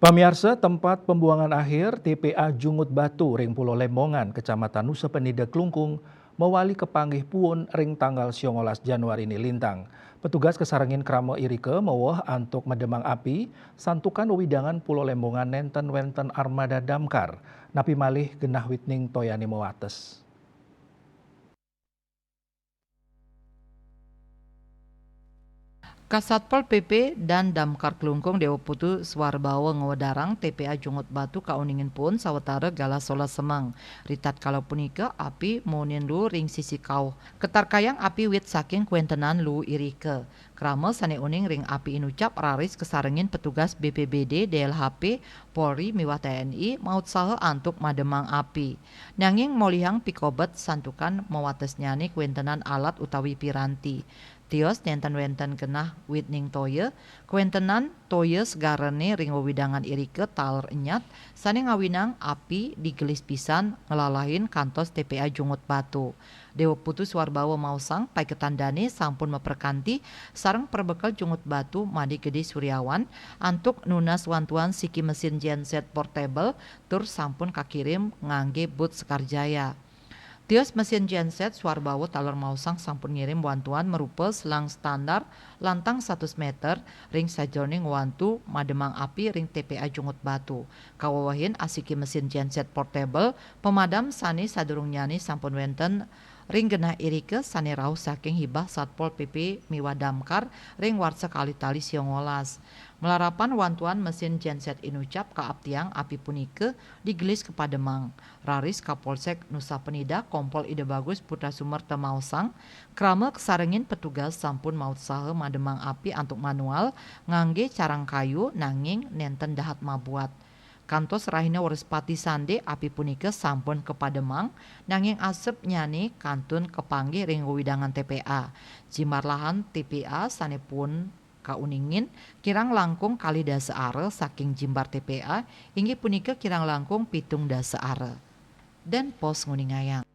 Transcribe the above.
Pamirsa, tempat pembuangan akhir TPA Jungut Batu ring Pulau Lembongan, Kecamatan Nusa Penida Klungkung, mewali kepanggih puun ring tanggal 19 Januari ini lintang. Petugas kesarangin Kramo Irike mewah antuk medemang api, santukan wewidangan Pulau Lembongan nenten wenten armada damkar, napi malih genah witning toyani mewates. Kasatpol PP dan Damkar Klungkung Dewa Putu Swarbawa Ngawadarang TPA Jungut Batu kauningin pun sawetara gala sola semang. Ritat kalau punika api monin lu ring sisi kau. Ketar kayang api wit saking kuentenan lu irike. Krama sane uning ring api inucap raris kesarengin petugas BPBD, DLHP, Polri, miwah TNI maut saha antuk mademang api. Nanging molihang pikobet santukan mewates nyani kuentenan alat utawi piranti. Tios nenten wenten genah witning toye, kuentenan toye segarane ring wewidangan irike taler enyat, sane ngawinang api digelis pisan ngelalahin kantos TPA Jungut Batu. Dewa Putu Swarbawa Mausang pai ketandane sampun meperkanti sareng perbekal Jungut Batu Madi Gede Suryawan antuk nunas wantuan siki mesin genset portable tur sampun kakirim ngangge but Sekarjaya. Tios mesin genset Swarbawa Talor Mausang sampun ngirim wantuan merupa selang standar lantang 100 meter ring sajroning wantu mademang api ring TPA Jungut Batu. Kawawahin asiki mesin genset portable pemadam sani sadurung nyani sampun wenten ring genah irike sani rauh saking hibah Satpol PP miwah damkar ring warsa kali-tali siongolas. Melarapan wantuan mesin genset inucap kaaptiang api punike digelis ke Pademang. Raris Kapolsek Nusa Penida Kompol Ide Bagus Putra Sumerta Mausang krama kesarengin petugas sampun maut saha mademang api antuk manual ngangge carang kayu nanging nenten dahat mabuat. Kantos rahina Warespati Sande api punike sampun ke Pademang nanging asep nyane kantun kepanggih ring widangan TPA. Jimarlahan TPA sanepun kauningin kirang langkung kali dasa are saking jimbar TPA inggih punika kirang langkung pitung dasa are. Dan pos nguningayang.